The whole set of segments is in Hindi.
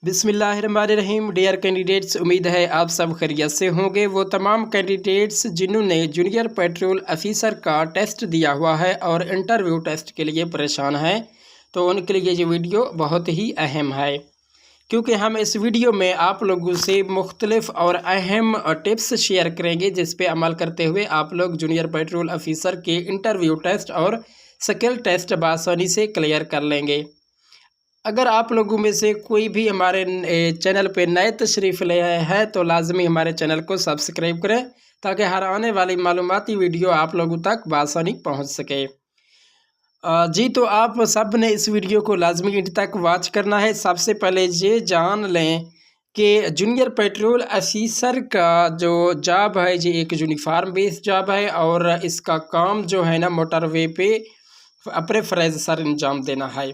बिस्मिल्लाहिर्रहमानिर्रहीम। डियर कैंडिडेट्स, उम्मीद है आप सब खैरियत से होंगे। वो तमाम कैंडिडेट्स जिन्होंने जूनियर पेट्रोल ऑफिसर का टेस्ट दिया हुआ है और इंटरव्यू टेस्ट के लिए परेशान हैं, तो उनके लिए ये वीडियो बहुत ही अहम है, क्योंकि हम इस वीडियो में आप लोगों से मुख्तलिफ और अहम टिप्स शेयर करेंगे जिस पे अमल करते हुए आप लोग जूनियर पेट्रोल ऑफिसर के इंटरव्यू टेस्ट और स्किल टेस्ट बआसानी से क्लियर कर लेंगे। अगर आप लोगों में से कोई भी हमारे चैनल पे नए तशरीफ़ ले आए हैं तो लाजमी हमारे चैनल को सब्सक्राइब करें, ताकि हर आने वाली मालूमाती वीडियो आप लोगों तक बआसानी पहुंच सके। जी, तो आप सब ने इस वीडियो को लाजमी इंड तक वॉच करना है। सबसे पहले ये जान लें कि जूनियर पेट्रोल ऑफिसर का जो जॉब है ये एक यूनिफॉर्म बेस्ड जॉब है और इसका काम जो है ना मोटरवे पे अपने फ़रज़ सर अंजाम देना है।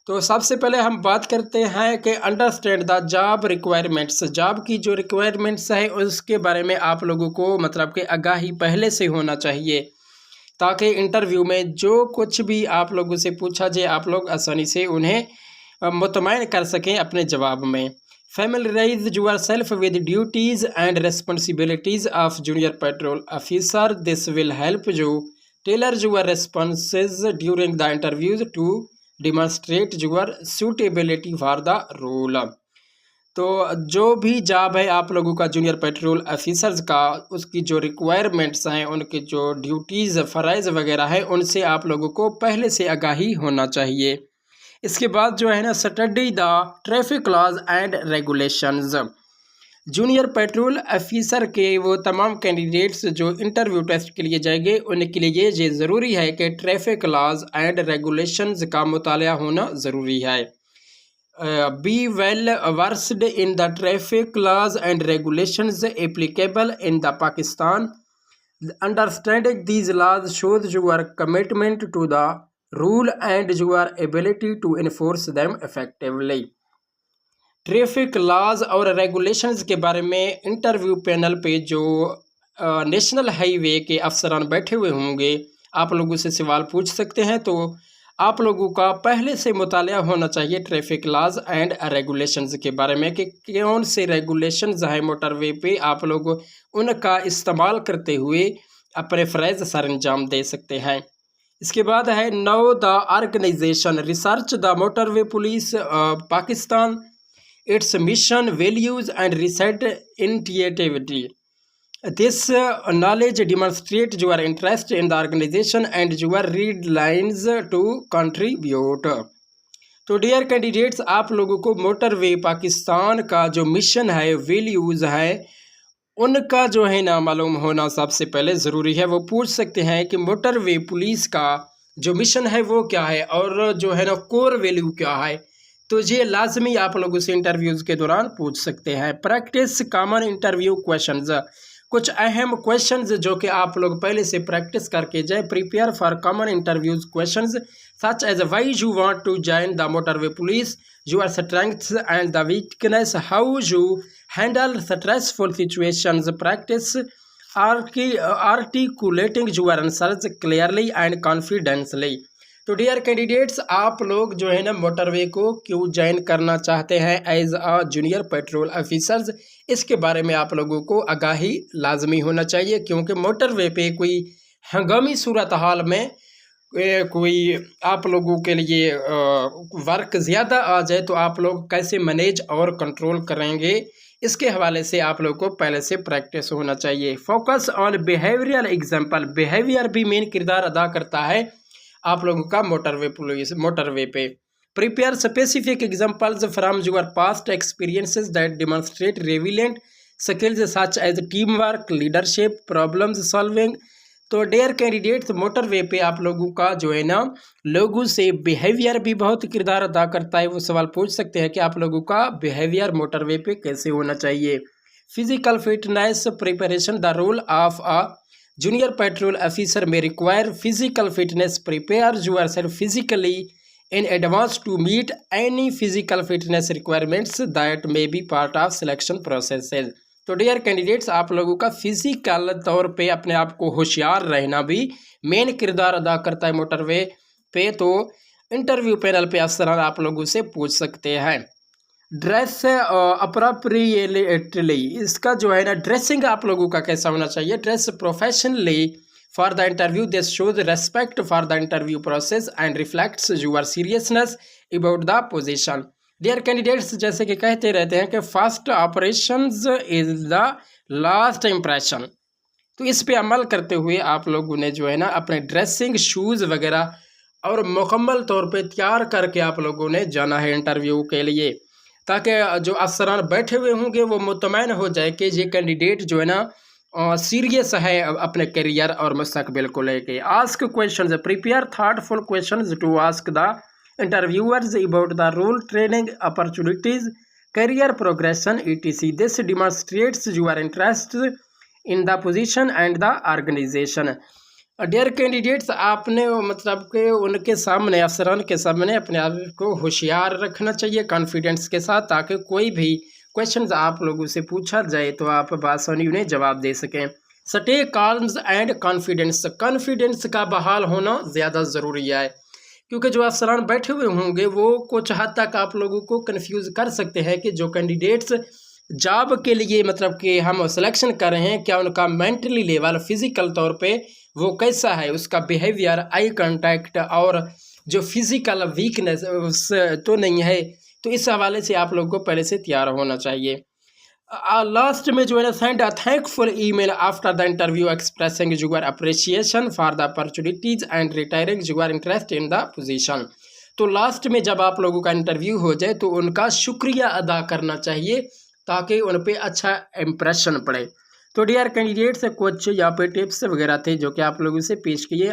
तो सबसे पहले हम बात करते हैं कि understand the job requirements. Job की जो रिक्वायरमेंट्स है उसके बारे में आप लोगों को मतलब कि आगाही पहले से होना चाहिए, ताकि इंटरव्यू में जो कुछ भी आप लोगों से पूछा जाए आप लोग आसानी से उन्हें मुतमईन कर सकें अपने जवाब में। Familiarise yourself with duties and responsibilities of junior patrol officer. This will help you tailor your responses during the interviews to demonstrate your suitability for the role. तो जो भी जॉब है आप लोगों का जूनियर पेट्रोल ऑफिसर्स का, उसकी जो रिक्वायरमेंट्स हैं, उनके जो ड्यूटीज़ फ़राइज़ वगैरह है, उनसे आप लोगों को पहले से आगाही होना चाहिए। इसके बाद जो है ना, study the traffic laws and regulations. Junior patrol officer के वो तमाम कैंडिडेट्स जो इंटरव्यू टेस्ट के लिए जाएंगे, उनके लिए ये ज़रूरी है कि ट्रैफिक लॉज एंड रेगुलेशंस का मुताला होना ज़रूरी है। Be well versed in the traffic laws and regulations applicable in the Pakistan. Understanding these laws shows your commitment to the rule and your ability to enforce them effectively. Traffic laws और रेगुलेशंस के बारे में इंटरव्यू पैनल पे जो नेशनल हाईवे के अफसरान बैठे हुए होंगे, आप लोगों से सवाल पूछ सकते हैं। तो आप लोगों का पहले से मुताला होना चाहिए ट्रैफिक लॉज एंड रेगुलेशंस के बारे में कि कौन से रेगुलेशंस हैं मोटरवे पे, आप लोग उनका इस्तेमाल करते हुए अपने फ़रज़ सर अंजाम दे सकते हैं। इसके बाद है know the organisation research the motorway police Pakistan, its mission, values and recent initiativity. This knowledge demonstrates your interest in the organization and your read lines to contribute. तो डियर कैंडिडेट्स, आप लोगों को मोटरवे पाकिस्तान का जो मिशन है, वैल्यूज़ है, उनका जो है ना मालूम होना सबसे पहले ज़रूरी है। वो पूछ सकते हैं कि मोटरवे पुलिस का जो मिशन है वो क्या है और जो है ना कोर वैल्यू क्या है। तो ये लाजमी आप लोगों से इंटरव्यूज़ के दौरान पूछ सकते हैं। Practice common interview questions. कुछ अहम क्वेश्चंस जो कि आप लोग पहले से प्रैक्टिस करके जाए। Prepare for common interviews questions such as why you want to join the motorway police, your strengths and the weakness, how you handle stressful situations. Practice articulating your answers clearly and confidently. तो डियर कैंडिडेट्स, आप लोग जो है ना मोटरवे को क्यों ज्वाइन करना चाहते हैं as a junior patrol officers, इसके बारे में आप लोगों को आगाही लाजमी होना चाहिए, क्योंकि मोटरवे पे कोई हंगामी सूरत हाल में कोई आप लोगों के लिए वर्क ज़्यादा आ जाए तो आप लोग कैसे मैनेज और कंट्रोल करेंगे, इसके हवाले से आप लोग को पहले से प्रैक्टिस होना चाहिए। Focus on behavioural example. Behaviour भी मेन किरदार अदा करता है आप लोगों का मोटरवे पे। Prepare specific examples from your past experiences that demonstrate relevant skills such as team work, leadership, problems solving. तो डियर कैंडिडेट्स, मोटरवे पे आप लोगों का जो है ना लोगों से बिहेवियर भी बहुत किरदार अदा करता है। वो सवाल पूछ सकते हैं कि आप लोगों का बिहेवियर मोटरवे पे कैसे होना चाहिए। Physical fitness preparation. The role of a junior patrol officer may require physical fitness. Prepare yourself physically in advance to meet any physical fitness requirements that may be part of selection processes. तो डियर कैंडिडेट्स, आप लोगों का फिजिकल तौर पे अपने आप को होशियार रहना भी मेन किरदार अदा करता है मोटरवे पे। तो इंटरव्यू पैनल पे अफसरान आप लोगों से पूछ सकते हैं। ड्रेस अप्रोप्रिएटली, इसका जो है ना ड्रेसिंग आप लोगों का कैसा होना चाहिए, dress professionally for the interview, this shows respect for the interview process and reflects your seriousness about the position. Dear candidates, जैसे कि कहते रहते हैं कि first operations is the last impression, तो इस पे अमल करते हुए आप लोगों ने जो है ना अपने ड्रेसिंग शूज़ वगैरह और मुकम्मल तौर पे तैयार करके आप लोगों ने जाना है इंटरव्यू के लिए, ताकि जो अफसरान बैठे हुए होंगे वो मुतमैन हो जाए कि ये कैंडिडेट जो है ना सीरियस है अपने करियर और मुस्तकबिल को लेके। Ask questions, prepare thoughtful questions to ask the interviewers about the role, training opportunities, career progression etc। This demonstrates your interest in the position and the organisation. Dear candidates, आपने मतलब कि उनके सामने, अफसरान के सामने अपने आप को होशियार रखना चाहिए कॉन्फिडेंस के साथ, ताकि कोई भी क्वेश्चंस आप लोगों से पूछा जाए तो आप बासानी उन्हें जवाब दे सकें। स्टे काल्म्स एंड कॉन्फिडेंस, कॉन्फिडेंस का बहाल होना ज़्यादा ज़रूरी है, क्योंकि जो अफसरान बैठे हुए होंगे वो कुछ हद तक आप लोगों को कंफ्यूज कर सकते हैं कि जो कैंडिडेट्स जॉब के लिए मतलब कि हम सिलेक्शन कर रहे हैं, क्या उनका मेंटली लेवल, फिज़िकल तौर पे वो कैसा है, उसका बिहेवियर, आई कांटेक्ट और जो फिज़िकल वीकनेस उस तो नहीं है। तो इस हवाले से आप लोगों को पहले से तैयार होना चाहिए। लास्ट में जो है ना, send a thankful email after the interview expressing your appreciation for the opportunities and retiring your interest in the position. तो लास्ट में जब आप लोगों का इंटरव्यू हो जाए तो उनका शुक्रिया अदा करना चाहिए, ताकि उन पर अच्छा इम्प्रेशन पड़े। तो डियर कैंडिडेट्स, कुछ यहाँ पे टिप्स वगैरह थे जो कि आप लोगों से पेश किए।